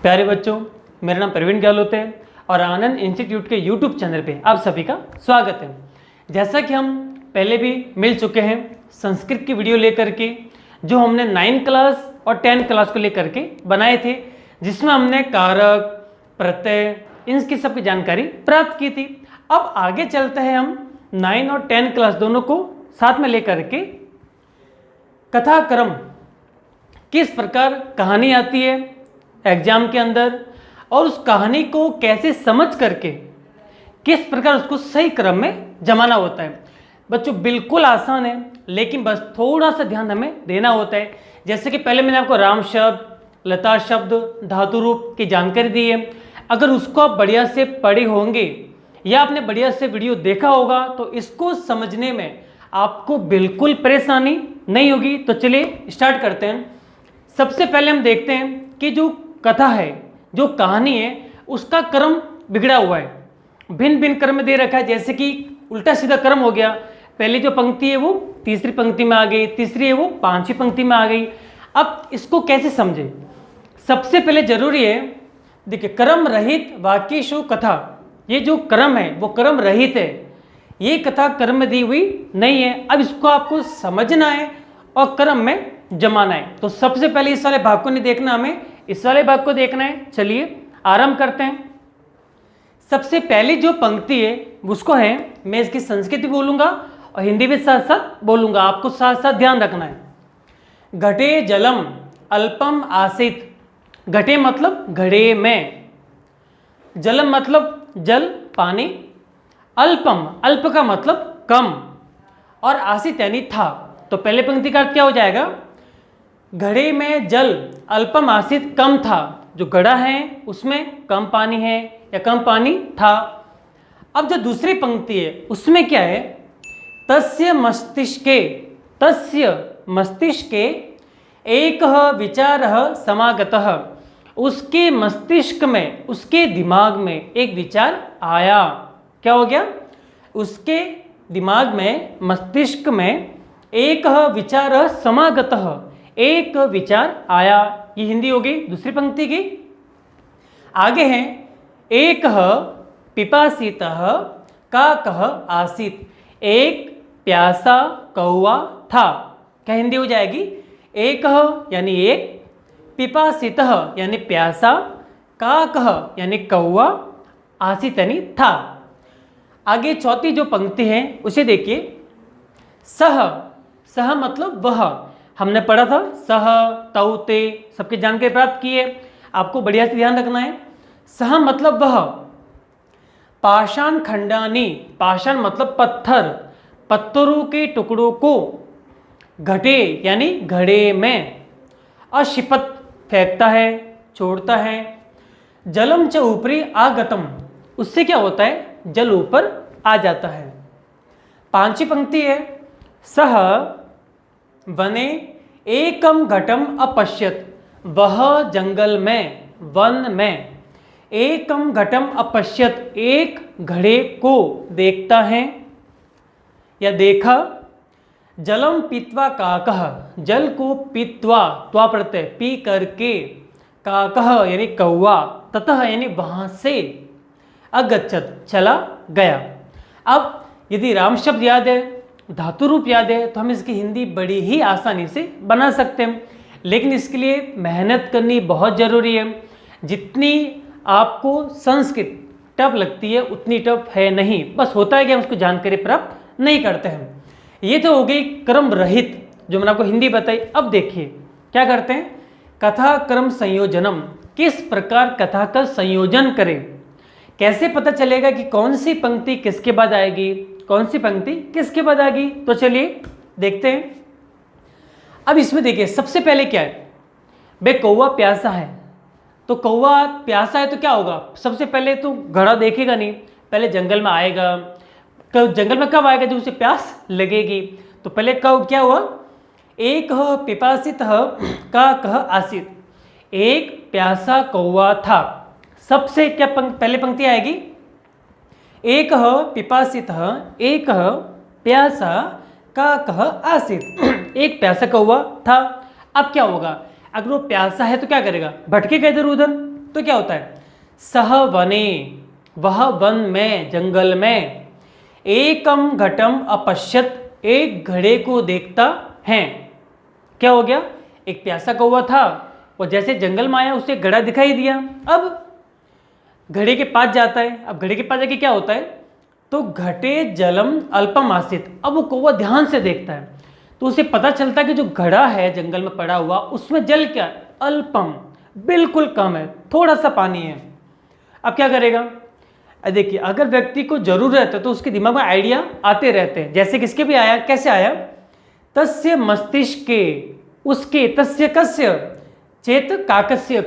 प्यारे बच्चों, मेरा नाम प्रवीण गहलोत है और आनंद इंस्टीट्यूट के यूट्यूब चैनल पे आप सभी का स्वागत है। जैसा कि हम पहले भी मिल चुके हैं संस्कृत की वीडियो लेकर के, जो हमने 9 क्लास और 10 क्लास को लेकर के बनाए थे, जिसमें हमने कारक, प्रत्यय, इनकी सबकी जानकारी प्राप्त की थी। अब आगे चलते हैं हम 9 और 10 क्लास दोनों को साथ में लेकर के कथा क्रम, किस प्रकार कहानी आती है एग्जाम के अंदर और उस कहानी को कैसे समझ करके किस प्रकार उसको सही क्रम में जमाना होता है। बच्चों बिल्कुल आसान है, लेकिन बस थोड़ा सा ध्यान हमें देना होता है। जैसे कि पहले मैंने आपको राम शब्द, लता शब्द, धातु रूप की जानकारी दी है। अगर उसको आप बढ़िया से पढ़े होंगे या आपने बढ़िया से वीडियो देखा होगा तो इसको समझने में आपको बिल्कुल परेशानी नहीं होगी। तो चलिए स्टार्ट करते हैं। सबसे पहले हम देखते हैं कि जो कथा है, जो कहानी है, उसका क्रम बिगड़ा हुआ है। भिन्न भिन्न क्रम में दे रखा है, जैसे कि उल्टा सीधा क्रम हो गया। पहली जो पंक्ति है वो तीसरी पंक्ति में आ गई, तीसरी है वो पांचवी पंक्ति में आ गई। अब इसको कैसे समझे? सबसे पहले जरूरी है, देखिए, क्रम रहित वाक्येषु कथा, ये जो क्रम है वो क्रम रहित है। ये कथा क्रम में दी हुई नहीं है। अब इसको आपको समझना है और क्रम में जमाना है। तो सबसे पहले इस वाले भाग को नहीं देखना, हमें इस वाले भाग को देखना है। चलिए आरंभ करते हैं। सबसे पहली जो पंक्ति है उसको है, मैं इसकी संस्कृत भी बोलूंगा और हिंदी भी साथ साथ बोलूंगा, आपको साथ साथ ध्यान रखना है। घटे जलम अल्पम आसीत। घटे मतलब घड़े में, जलम मतलब जल पानी, अल्पम अल्प का मतलब कम और आसीत यानी था। तो पहले पंक्ति का अर्थ क्या हो जाएगा? घड़े में जल अल्पम आसीत, कम था। जो घड़ा है उसमें कम पानी है या कम पानी था। अब जो दूसरी पंक्ति है उसमें क्या है? तस्य मस्तिष्के एक विचारः समागतः। उसके मस्तिष्क में, उसके दिमाग में एक विचार आया। क्या हो गया? उसके दिमाग में, मस्तिष्क में एक विचारः समागतः, एक विचार आया। ये हिंदी हो गई दूसरी पंक्ति की। आगे है, एक पिपासितः काकः आसीत। एक प्यासा कौवा था। क्या हिंदी हो जाएगी? एक यानी एक, पिपासितः यानी प्यासा, काकः यानी कौवा, आसीत यानी था। आगे चौथी जो पंक्ति है उसे देखिए। सह मतलब वह, हमने पढ़ा था सह, तौ, ते, सबकी जानकारी प्राप्त की है। आपको बढ़िया से ध्यान रखना है। सह मतलब वह। पाषाण खंडानी, पाषाण मतलब पत्थर, पत्थरों के टुकड़ों को घटे यानी घड़े में, अशिपत फेंकता है, छोड़ता है। जलम च ऊपरी आगतम, उससे क्या होता है? जल ऊपर आ जाता है। पांचवी पंक्ति है, सह वने एकम घटम अपश्यत। वह जंगल में, वन में, एकम घटम अपश्यत, एक घड़े को देखता है या देखा। जलम पीत्वा काकः, जल को पीत्वा, त्वा प्रत्यय, पी करके, काकः यानी कौवा, ततः यानी वहां से, अगच्छत चला गया। अब यदि राम शब्द याद है, धातु रूप याद है, तो हम इसकी हिंदी बड़ी ही आसानी से बना सकते हैं। लेकिन इसके लिए मेहनत करनी बहुत ज़रूरी है। जितनी आपको संस्कृत टफ लगती है उतनी टफ है नहीं, बस होता है कि हम उसको जानकारी प्राप्त नहीं करते हैं। ये तो हो गई क्रम रहित, जो मैंने आपको हिंदी बताई। अब देखिए क्या करते हैं, कथा क्रम संयोजनम। किस प्रकार कथा का संयोजन करें, कैसे पता चलेगा कि कौन सी पंक्ति किसके बाद आएगी, कौन सी पंक्ति किसके बाद आएगी? तो चलिए देखते हैं। अब इसमें देखिए सबसे पहले क्या है, बे कौवा प्यासा है। तो कौवा प्यासा है तो क्या होगा? सबसे पहले तो घड़ा देखेगा नहीं, पहले जंगल में आएगा। जंगल में कब आएगा? जब उसे प्यास लगेगी। तो पहले कब क्या हुआ? एक पिपासितः काकः आसीत, एक प्यासा कौवा था। सबसे क्या पहले पंक्ति आएगी? एक पिपासितः, एक प्यासा काकः आसीत, एक प्यासा कौवा था। अब क्या होगा? अगर वो प्यासा है तो क्या करेगा? भटकेगा इधर उधर, तो क्या होता है, सह वने, वह वन में, जंगल में, एकम घटम अपश्यत, एक घड़े को देखता है। क्या हो गया, एक प्यासा कौवा था और जैसे जंगल में आया उसे घड़ा दिखाई दिया, अब घड़े के पास जाता है। अब घड़े के पास जाके क्या होता है, तो घटे जलम अल्पम आसित, अब वो कौवा ध्यान से देखता है तो उसे पता चलता है कि जो घड़ा है जंगल में पड़ा हुआ उसमें जल क्या है, अल्पम, बिल्कुल कम है, थोड़ा सा पानी है। अब क्या करेगा, देखिए अगर व्यक्ति को जरूरत है तो उसके दिमाग में आइडिया आते रहते हैं, जैसे किसके भी आया, कैसे आया, तस्य मस्तिष्के, उसके, तस्य कस्य, चेत काकस्य,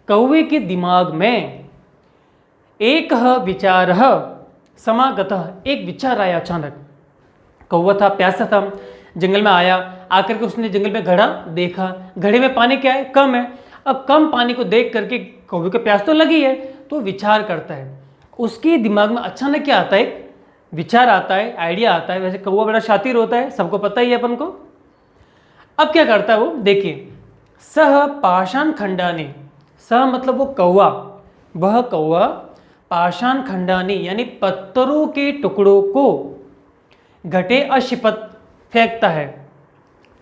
कौवे के दिमाग में, एक विचार समागत, एक विचार आया अचानक। कौवा था, प्यासा था, जंगल में आया, आकर के उसने जंगल में घड़ा देखा, घड़े में पानी क्या है, कम है। अब कम पानी को देख करके कौवे को प्यास तो लगी है तो विचार करता है, उसके दिमाग में अचानक क्या आता है, एक विचार आता है, आइडिया आता है। वैसे कौवा बड़ा शातिर होता है, सबको पता ही है अपन को। अब क्या करता है वो, देखिए, सह पाषाण खंडानी, सह मतलब वो कौवा, वह कौवा पाषाण खंडानी यानी पत्थरों के टुकड़ों को घटे अशिपत फेंकता है,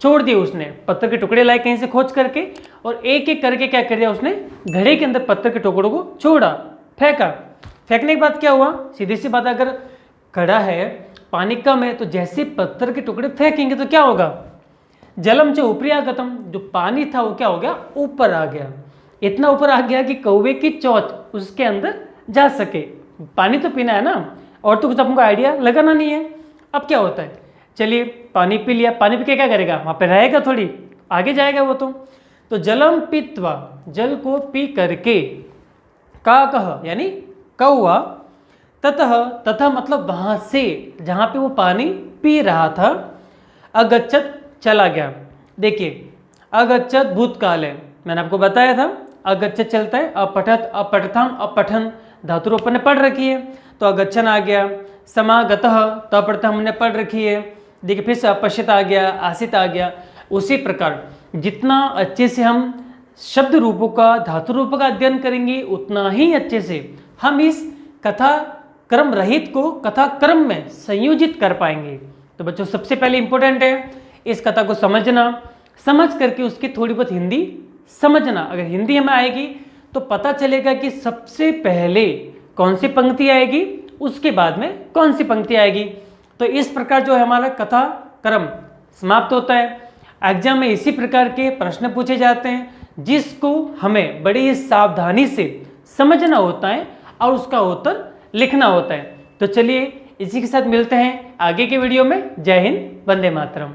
छोड़ दिए उसने, पत्थर के टुकड़े लाए कहीं से खोज करके और एक एक करके क्या कर दिया उसने, घड़े के अंदर पत्थर के टुकड़ों को छोड़ा, फेंका। फेंकने के बाद क्या हुआ, सीधी सी बात, अगर घड़ा है, पानी कम है, तो जैसे पत्थर के टुकड़े फेंकेंगे तो क्या होगा, जलम से ऊपरी आगतम, जो पानी था वो क्या हो गया, ऊपर आ गया, इतना ऊपर आ गया कि कौवे की चोंच उसके अंदर जा सके। पानी तो पीना है ना, और तो कुछ हमको आइडिया लगाना नहीं है। अब क्या होता है, चलिए पानी पी लिया, पानी पी के क्या करेगा, वहाँ पे रहेगा थोड़ी, आगे जाएगा वो तो जलम पीत्वा, जल को पी करके, काकः यानी कौवा, तथा मतलब वहाँ से जहाँ पे वो पानी पी रहा था, अगच्छत चला गया। देखिए अगच्छत भूतकाल है, मैंने आपको बताया था अगच्छत चलता है, अपठत, अपठथम, अपठन धातु रूप ने पढ़ रखी है तो अगच्छन आ गया। समागतः, तो अपठथम हमने पढ़ रखी है। देखिए फिर से अपश्यत आ गया, आसित आ गया। उसी प्रकार जितना अच्छे से हम शब्द रूपों का, धातु रूपों का अध्ययन करेंगे उतना ही अच्छे से हम इस कथा क्रम रहित को कथा क्रम में संयोजित कर पाएंगे। तो बच्चों सबसे पहले इंपॉर्टेंट है इस कथा को समझना, समझ करके उसकी थोड़ी बहुत हिंदी समझना। अगर हिंदी हमें आएगी तो पता चलेगा कि सबसे पहले कौन सी पंक्ति आएगी, उसके बाद में कौन सी पंक्ति आएगी। तो इस प्रकार जो है हमारा कथा क्रम समाप्त होता है। एग्जाम में इसी प्रकार के प्रश्न पूछे जाते हैं जिसको हमें बड़ी ही सावधानी से समझना होता है और उसका उत्तर लिखना होता है। तो चलिए इसी के साथ मिलते हैं आगे के वीडियो में। जय हिंद, वंदे मातरम।